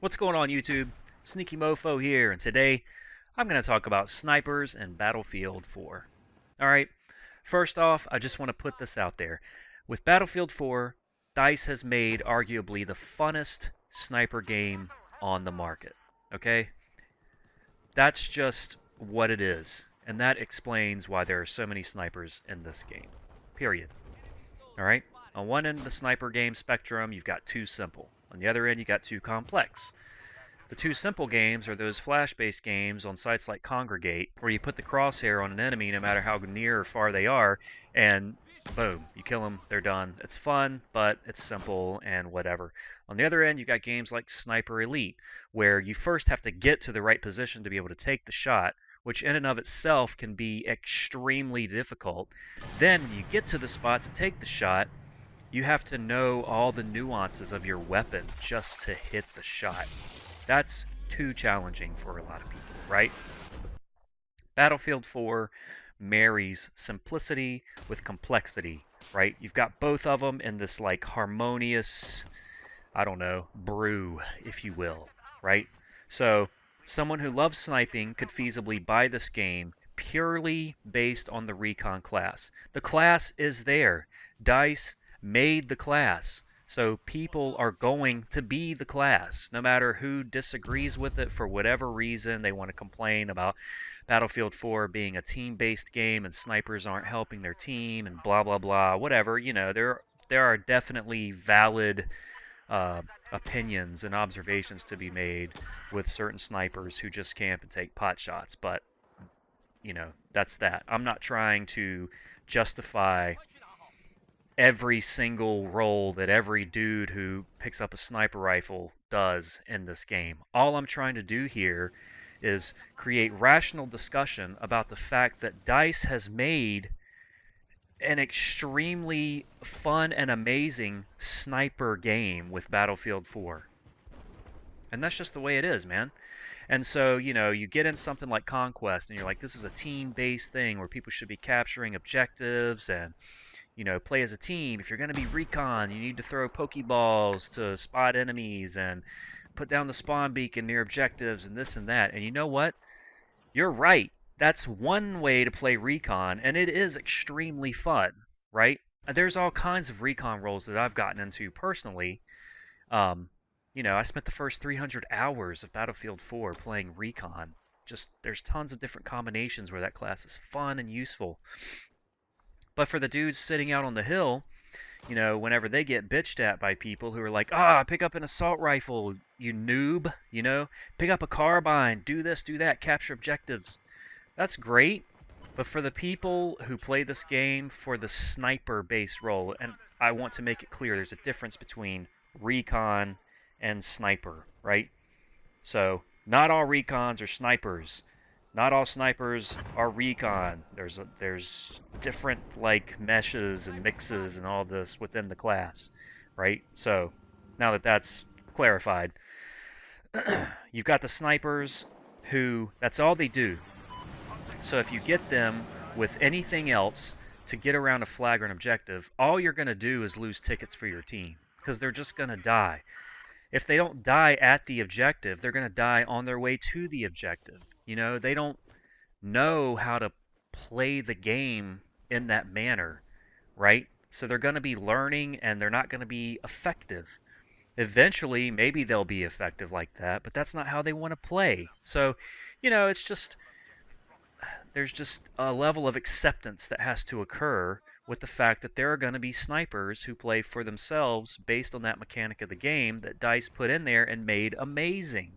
What's going on, YouTube? Sneaky Mofo here, and today I'm going to talk about snipers and Battlefield 4. Alright, first off, I just want to put this out there. With Battlefield 4, DICE has made arguably the funnest sniper game on the market. Okay? That's just what it is, and that explains why there are so many snipers in this game. Period. Alright? On one end of the sniper game spectrum, you've got too simple. On the other end, you got too complex. The two simple games are those flash-based games on sites like Congregate, where you put the crosshair on an enemy no matter how near or far they are, and boom, you kill them, they're done. It's fun, but it's simple and whatever. On the other end, you've got games like Sniper Elite, where you first have to get to the right position to be able to take the shot, which in and of itself can be extremely difficult. Then, when you get to the spot to take the shot, you have to know all the nuances of your weapon just to hit the shot. That's too challenging for a lot of people, right? Battlefield 4 marries simplicity with complexity, right? You've got both of them in this like harmonious, I don't know, brew, if you will, right? So, someone who loves sniping could feasibly buy this game purely based on the Recon class. The class is there. DICE made the class. So people are going to be the class, no matter who disagrees with it for whatever reason. They want to complain about Battlefield 4 being a team-based game and snipers aren't helping their team and blah, blah, blah, whatever. You know, there are definitely valid opinions and observations to be made with certain snipers who just camp and take pot shots. But, you know, that's that. I'm not trying to justify every single role that every dude who picks up a sniper rifle does in this game. All I'm trying to do here is create rational discussion about the fact that DICE has made an extremely fun and amazing sniper game with Battlefield 4. And that's just the way it is, man. And so, you know, you get in something like Conquest and you're like, this is a team-based thing where people should be capturing objectives and, you know, play as a team. If you're going to be Recon, you need to throw Pokeballs to spot enemies and put down the spawn beacon near objectives and this and that. And you know what? You're right. That's one way to play Recon, and it is extremely fun, right? There's all kinds of Recon roles that I've gotten into personally. You know, I spent the first 300 hours of Battlefield 4 playing Recon. Just, there's tons of different combinations where that class is fun and useful. But for the dudes sitting out on the hill, you know, whenever they get bitched at by people who are like, pick up an assault rifle, you noob, you know, pick up a carbine, do this, do that, capture objectives. That's great, but for the people who play this game for the sniper-based role, and I want to make it clear, there's a difference between Recon and sniper, right? So, not all Recons are snipers. Not all snipers are Recon. There's different like meshes and mixes and all this within the class, right? So now that that's clarified, you've got the snipers who that's all they do. So if you get them with anything else to get around a flagrant objective, all you're going to do is lose tickets for your team because they're just going to die. If they don't die at the objective, they're going to die on their way to the objective. You know, they don't know how to play the game in that manner, right? So they're going to be learning and they're not going to be effective. Eventually, maybe they'll be effective like that, but that's not how they want to play. So, you know, it's just, there's just a level of acceptance that has to occur with the fact that there are going to be snipers who play for themselves based on that mechanic of the game that DICE put in there and made amazing.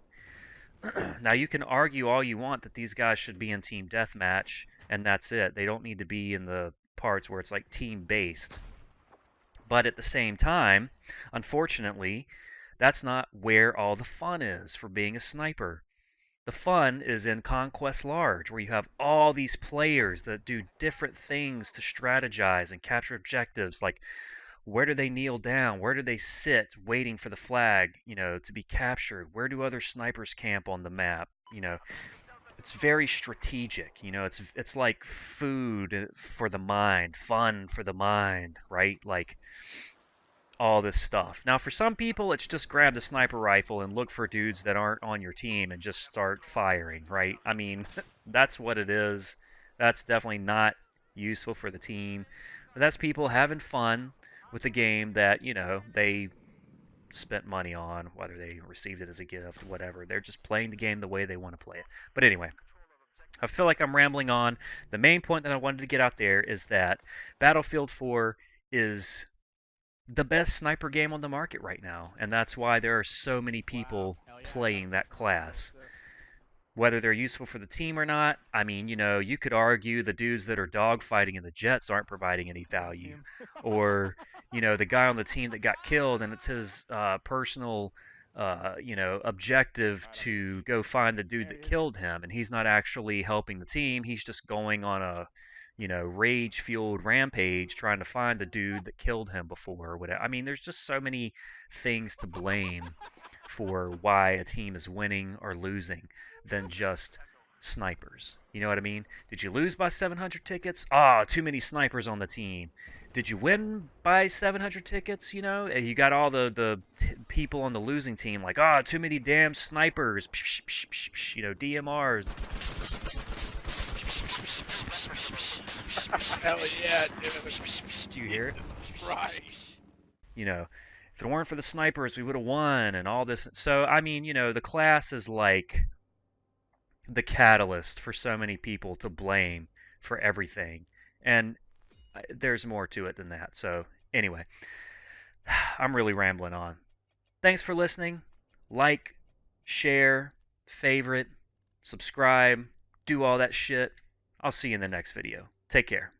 Now, you can argue all you want that these guys should be in team deathmatch, and that's it. They don't need to be in the parts where it's like team-based. But at the same time, unfortunately, that's not where all the fun is for being a sniper. The fun is in Conquest Large, where you have all these players that do different things to strategize and capture objectives, like where do they kneel down? Where do they sit waiting for the flag, you know, to be captured? Where do other snipers camp on the map? You know, it's very strategic. You know, it's like food for the mind, fun for the mind, right? Like all this stuff. Now, for some people, it's just grab the sniper rifle and look for dudes that aren't on your team and just start firing, right? I mean, that's what it is. That's definitely not useful for the team. But that's people having fun with a game that, you know, they spent money on, whether they received it as a gift, whatever. They're just playing the game the way they want to play it. But anyway, I feel like I'm rambling on. The main point that I wanted to get out there is that Battlefield 4 is the best sniper game on the market right now, and that's why there are so many people playing that class. Whether they're useful for the team or not, I mean, you know, you could argue the dudes that are dogfighting in the jets aren't providing any value. Or, you know, the guy on the team that got killed and it's his personal, you know, objective to go find the dude that killed him, and he's not actually helping the team. He's just going on a, you know, rage-fueled rampage trying to find the dude that killed him before or whatever. I mean, there's just so many things to blame for why a team is winning or losing than just snipers. You know what I mean? Did you lose by 700 tickets? Ah, too many snipers on the team. Did you win by 700 tickets? You know, you got all the people on the losing team like, ah, too many damn snipers. Psh, psh, psh, psh, you know, DMRs. Hell yeah, dude. Do you hear it? Right. You know, if it weren't for the snipers, we would have won and all this. So, I mean, you know, the class is like the catalyst for so many people to blame for everything. And there's more to it than that. So, anyway, I'm really rambling on. Thanks for listening. Like, share, favorite, subscribe, do all that shit. I'll see you in the next video. Take care.